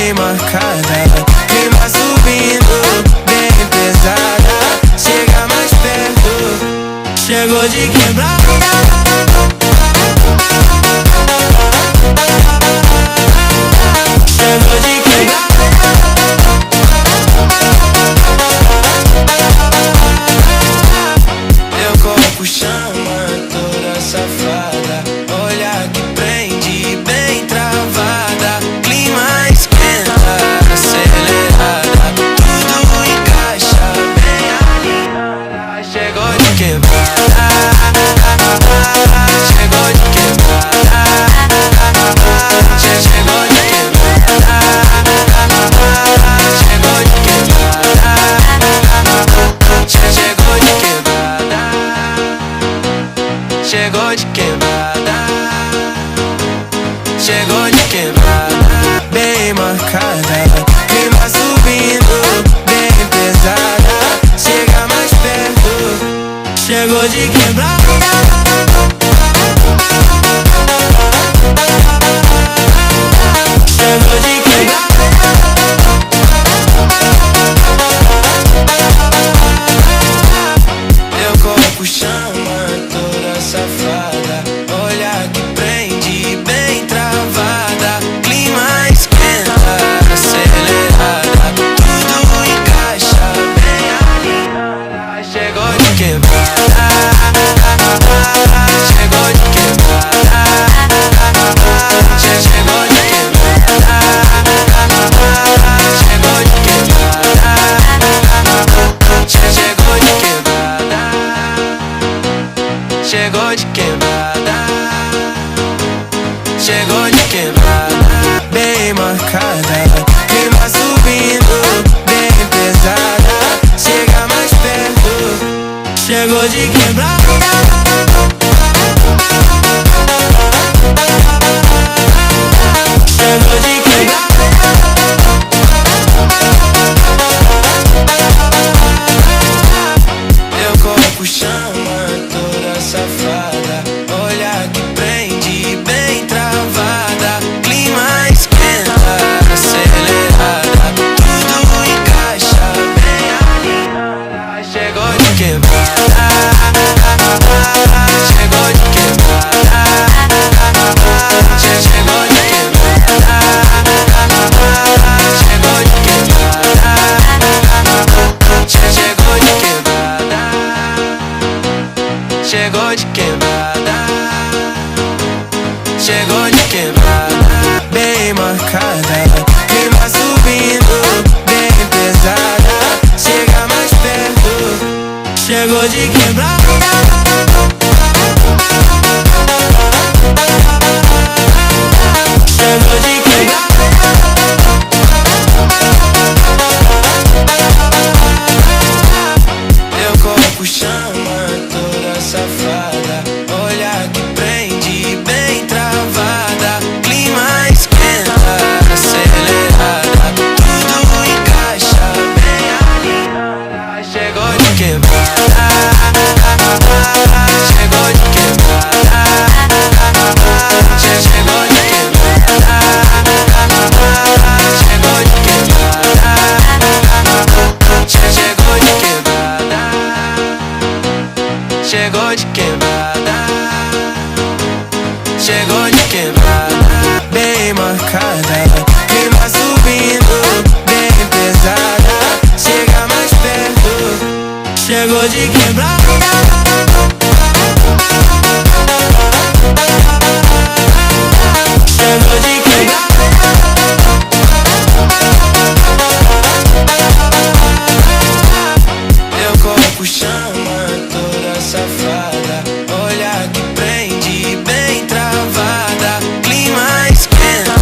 bem marcada, clima subindo, bem pesada. Chega mais perto, chegou de quebrar. Chegou de quebrar. Meu corpo chama toda safada, olhar que prende bem travada. Clima esquenta, acelerada, tudo encaixa bem alinhada. Chegou de quebrada, chegou de quebrada, chegou de quebrada, chegou de quebrada, chegou de quebrada, chegou de quebrada, bem marcada, clima subindo, bem pesada. Chega mais perto, chegou de quebrada. Chegou de quebrada. Meu corpo chama toda safada, olhar que prende bem travada. Clima esquenta, acelerada, tudo encaixa bem alinhada. Chegou de quebrada, chegou de quebrada, chegou de quebrada, chegou de quebrada, chegou de quebrada, chegou de quebrada, chegou de quebrada, bem marcada, clima subindo, bem pesada. Chega mais perto, chegou de quebrada. Chegou de quebrada. Meu corpo chama toda safada, olhar que prende bem travada. Clima esquenta, acelerada, tudo encaixa bem alinhada. Chegou de quebrada, chegou de quebrada, chegou de quebrada, chegou de quebrada, chegou de quebrada, chegou de quebrada, chegou de quebrada, bem marcada, clima subindo, bem pesada. Chega mais perto, chegou de quebrada. Chegou de quebrada. Meu corpo chama toda safada, olhar que prende bem travada. Clima esquenta, acelerada, tudo encaixa bem alinhada. Chegou de quebrada, chegou de quebrada, chegou de quebrada, chegou de quebrada, chegou de quebrada, chegou de quebrada, chegou de quebrada, bem marcada, clima subindo, bem pesada. Chega mais perto, chegou de quebrada. Chegou de quebrada. Meu corpo chama toda safada, olhar que prende bem travada. Clima esquenta,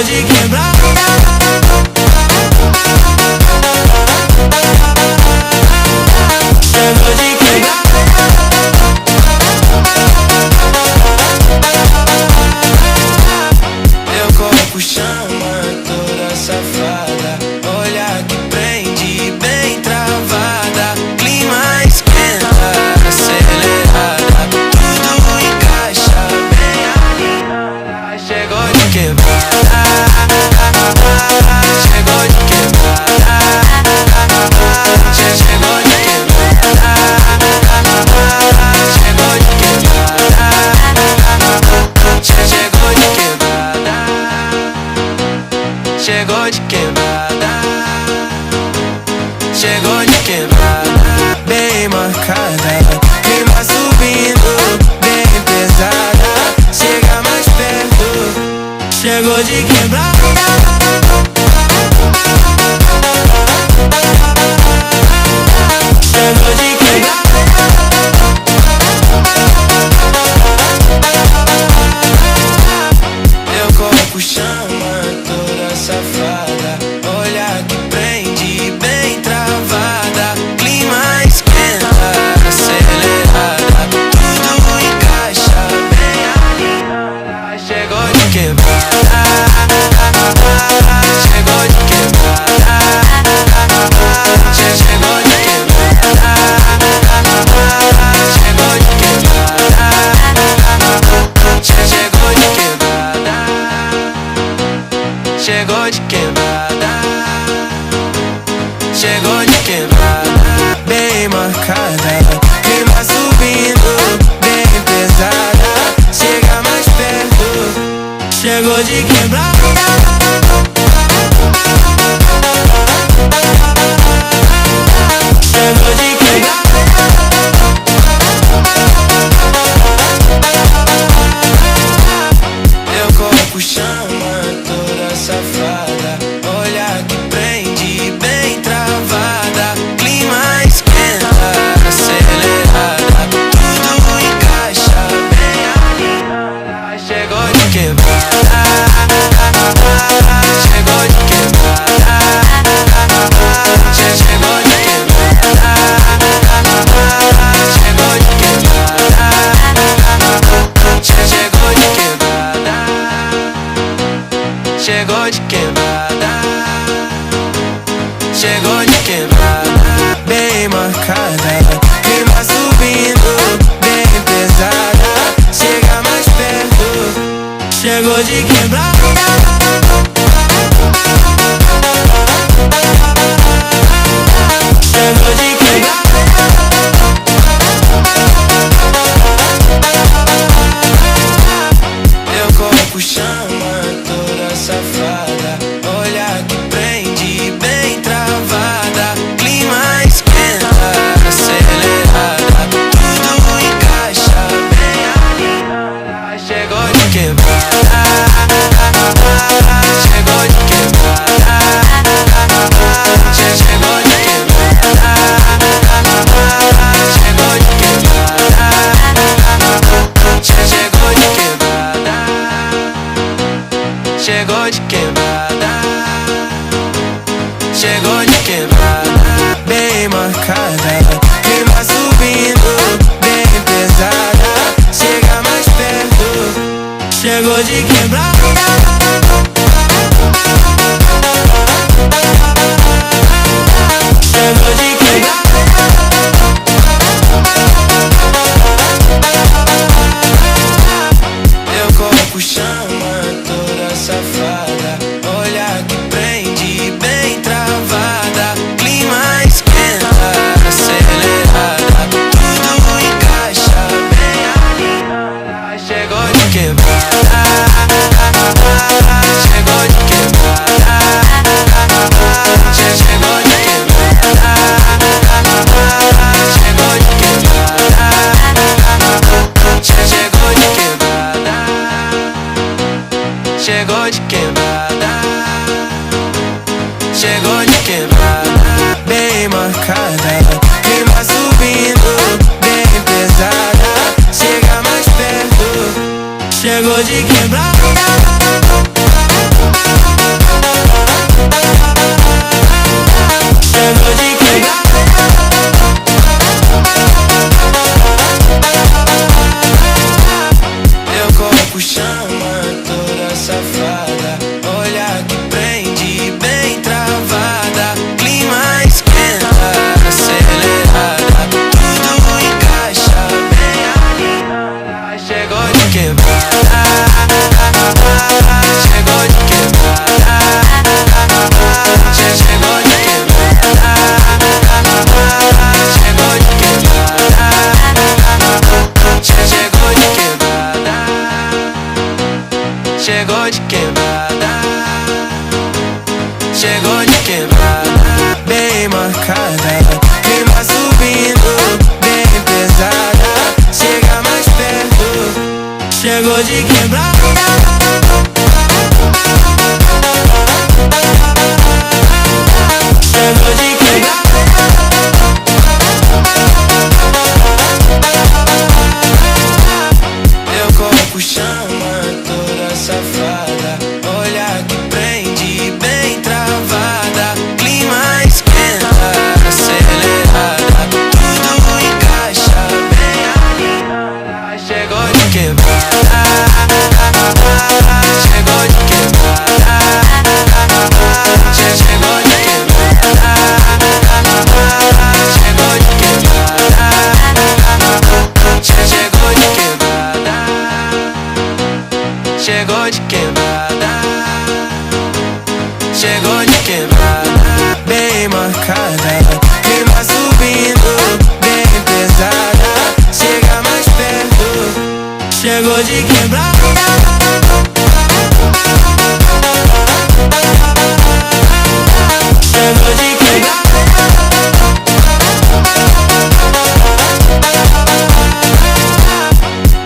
chegou de quebrada. Chegou de quebrada. Meu corpo chama toda safada, olhar que prende bem travada, clima esquenta, acelerada, tudo encaixa bem alinhada. Chegou de quebrada, chegou de quebrada, chegou de quebrada, chegou de quebrada, chegou de quebrada, chegou de quebrada, chegou de quebrada, bem marcada, clima subindo, bem pesada, chega mais perto, chegou de quebrada. Chegou de quebrada. Meu corpo chama toda safada, olhar que prende bem travada, clima esquenta, acelerada, tudo encaixa bem alinhada. Chegou de quebrada, chegou de quebrada, chegou de quebrada, chegou de quebrada, chegou de quebrada, chegou de quebrada, chegou de quebrada, bem marcada, clima subindo, bem pesada, chega mais perto, chegou de quebrada. Chegou de quebrada. Meu corpo chama toda safada, olhar que prende bem travada, clima esquenta, acelerada, tudo encaixa bem alinhada. Chegou de quebrada, chegou de quebrada, chegou de quebrada, chegou de quebrada, chegou de quebrada, chegou de quebrada, chegou de quebrada, bem marcada, clima subindo, bem pesada, chega mais perto, chegou de quebrada. Chegou de quebrada. Meu corpo chama toda safada, olhar que prende bem travada, clima esquenta, acelerada, tudo encaixa bem alinhada. Chegou de quebrada, chegou de quebrada, chegou de quebrada, chegou de quebrada, chegou de quebrada, chegou de quebrada, chegou de quebrada, bem marcada, clima subindo, bem pesada, chega mais perto, chegou de quebrada. Chegou de quebrada. Chegou de quebrada. Chegou de quebrada. Chegou de quebrada. Chegou de quebrada. Chegou de quebrada. Chegou de quebrada. Chegou de quebrada. Chegou de quebrada. Chegou de quebrada. Chegou de quebrada. Chegou de Meu corpo chama toda safada, olhar que prende bem travada, clima esquenta, acelerada, tudo encaixa bem alinhada. Chegou de quebrada, chegou de quebrada, chegou de quebrada, chegou de quebrada, chegou de quebrada, chegou de quebrada, chegou de quebrada, bem marcada, clima subindo, bem pesada, chega mais perto, chegou de quebrada. chegou de quebrada, chegou de quebrada, chegou de quebrada, chegou de quebrada, chegou de quebrada, chegou de quebrada, chegou de quebrada, bem marcada, clima subindo, bem pesada, chega mais perto, chegou de quebrada, chegou de quebrada, meu corpo chama toda safada, olhar que prende bem travada, clima esquenta, acelerada, tudo encaixa bem alinhada, chegou de quebrada, chegou de quebrada, chegou de quebrada, chegou de quebrada, chegou de quebrada, chegou de quebrada, chegou de quebrada, bem marcada, clima subindo, bem pesada, chega mais perto, chegou de quebrada, chegou de quebrada,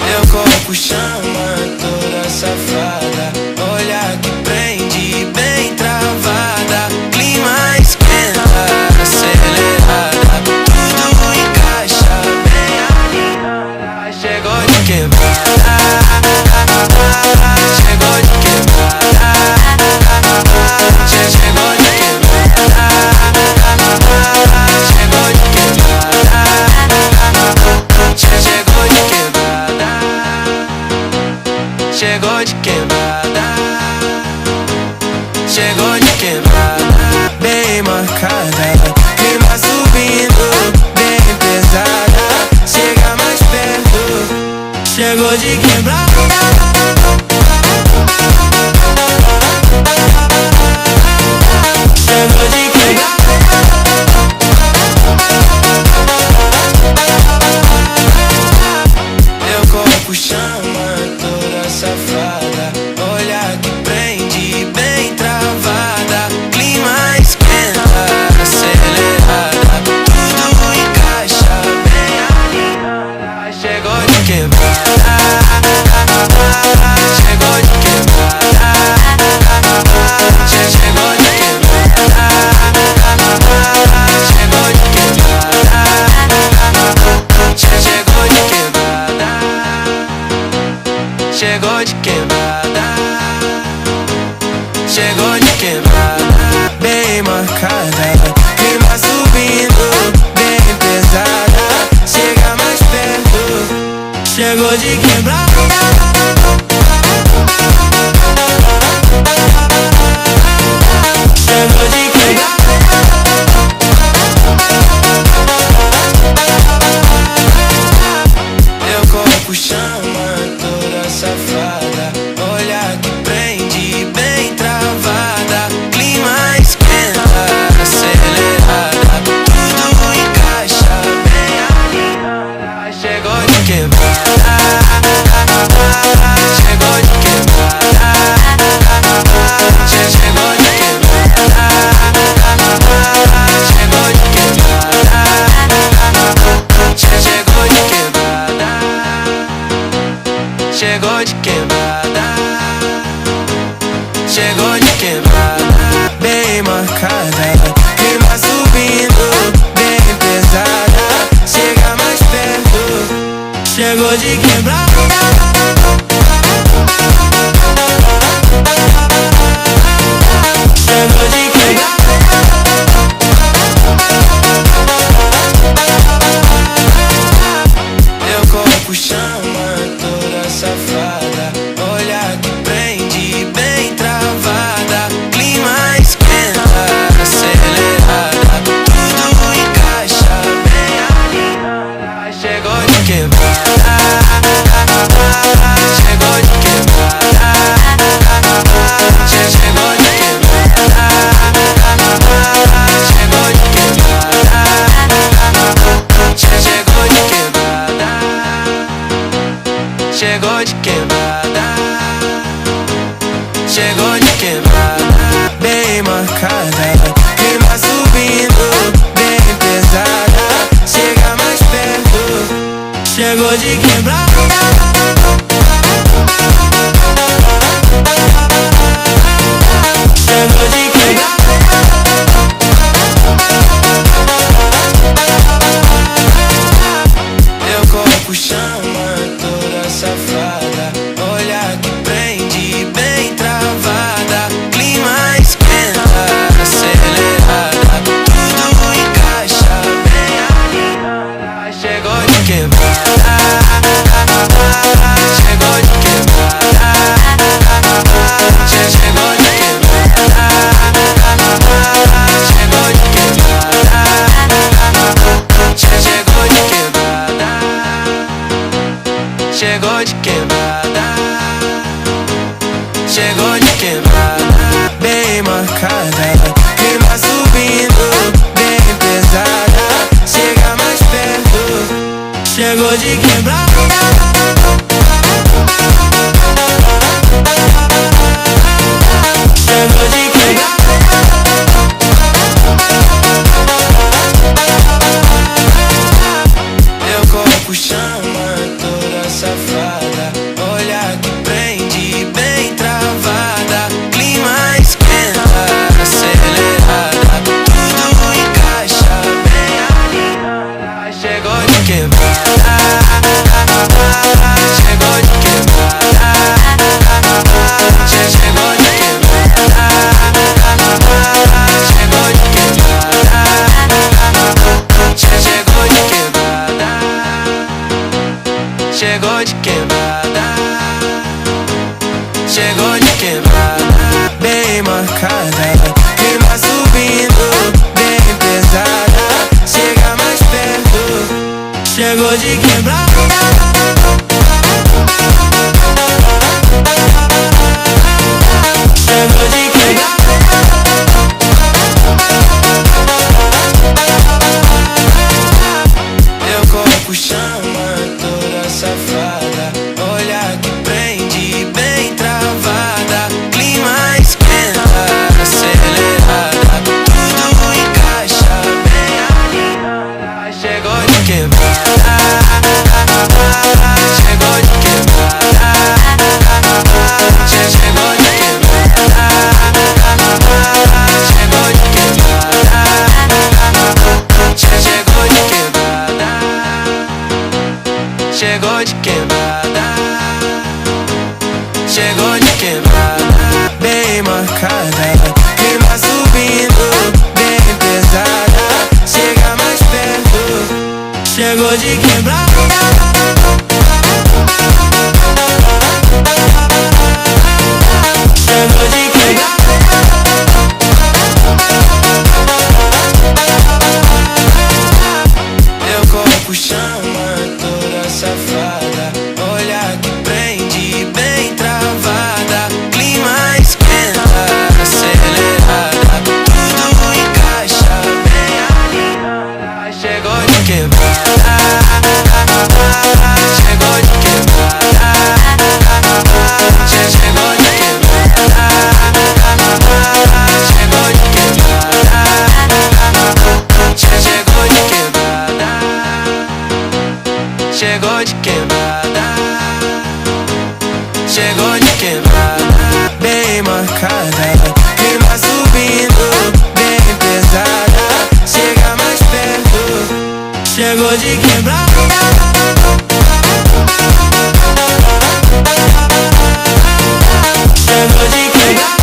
meu corpo chama toda safada, olhar que prende bem travada, clima esquenta, acelerada, tudo encaixa bem alinhada, chegou de quebrada, chegou de quebrada, chegou de quebrada, chegou de quebrada, chegou de quebrada, chegou de quebrada, chegou de quebrada, bem marcada, clima subindo, bem pesada, chega mais perto, chegou de quebrada, chegou de quebrada, meu corpo chama toda safada, olhar que prende bem travada, clima esquenta, acelerada, tudo encaixa bem alinhada, chegou de quebrada, chegou de quebrada, chegou de quebrada, chegou de quebrada, chegou de quebrada, chegou de quebrada, chegou de quebrada, bem marcada, clima subindo, bem pesada, chega mais perto, chegou de quebrada, chegou de quebrada, meu corpo chama toda safada, olhar que prende bem travada, clima esquenta, acelerada, tudo encaixa bem alinhada, chegou de quebrada, chegou de quebrada, chegou de quebrada, chegou de quebrada, chegou de quebrada, chegou de quebrada, chegou de quebrada, bem marcada, clima subindo, bem pesada, chega mais perto, chegou de quebrada, chegou de quebrada, meu corpo chama toda safada, olhar que prende bem travada, quebrada, chegou de quebrada, bem marcada, clima subindo, bem pesada, chega mais perto, chegou de quebrada. Chegou de quebrada. Teu corpo chama toda safada, olhar que prende bem travada, clima esquenta, acelerada, tudo encaixa bem alinhada. Chegou de quebrada, chegou de quebrada, chegou de quebrada, chegou de quebrada, chegou de quebrada, chegou de quebrada, chegou de quebrada, bem marcada, clima subindo, bem pesada, chega mais perto, chegou de quebrada. Chegou de quebrada. Teu corpo chama toda safada, olhar que prende bem travada, clima esquenta, acelerada, tudo encaixa bem alinhada. Chegou de quebrada, chegou de quebrada, chegou de quebrada, chegou de quebrada, chegou de quebrada, chegou de quebrada, chegou de quebrada, bem marcada, clima subindo, bem pesada, chega mais perto, chegou de quebrada. Chegou de quebrada. Teu corpo chama toda safada, olhar que prende bem travada, clima esquenta, acelerada, tudo encaixa bem alinhada. Chegou de quebrada, chegou de quebrada, chegou de quebrada, chegou de quebrada, chegou de quebrada, chegou de quebrada, chegou de quebrada, bem marcada, clima subindo, bem pesada, chega mais perto, chegou de quebrada. Chegou de quebrada. Teu corpo chama toda safada, olhar que prende bem travada, clima esquenta, acelerada, tudo encaixa bem alinhada. Chegou de quebrada, chegou de quebrada, chegou de quebrada, chegou de quebrada, chegou de quebrada, chegou de quebrada, chegou de quebrada, bem marcada, clima subindo, bem pesada, chega mais perto, chegou de quebrada. Chegou de quebrada.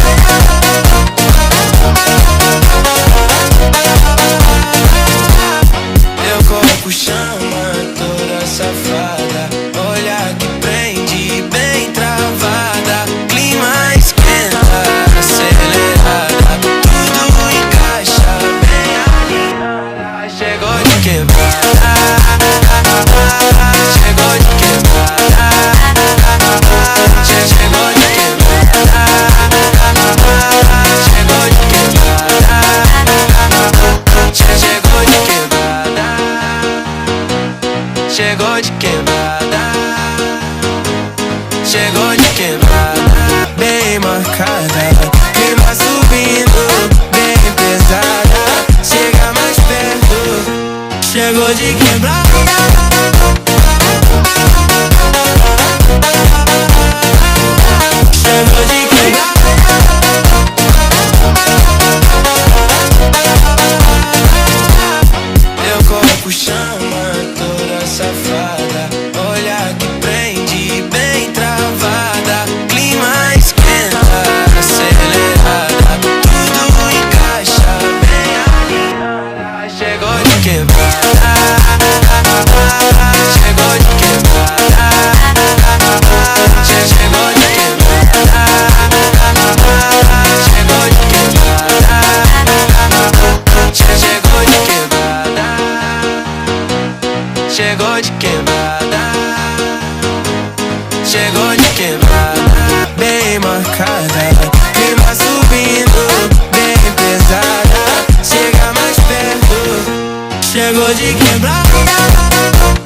Teu corpo chama toda safada, olhar que prende bem travada, clima esquenta, acelerada, tudo encaixa bem alinhada. Chegou de quebrada, chegou de quebrada, chegou de quebrada, bem marcada. Clima subindo, bem pesada. Chega mais perto, chegou de quebrada. Chegou de quebrada. Teu corpo chama, toda safada. Olha que prende, bem travada. Clima esquenta, acelerada. Tudo encaixa, bem alinhada. Chegou de quebrada. Chegou de quebrada. Chegou de quebrada. Chegou de quebrada. Chegou de quebrada. Chegou de quebrada. Chegou de quebrada, bem marcada. Clima subindo, bem pesada. Chega mais perto, chegou de quebrada.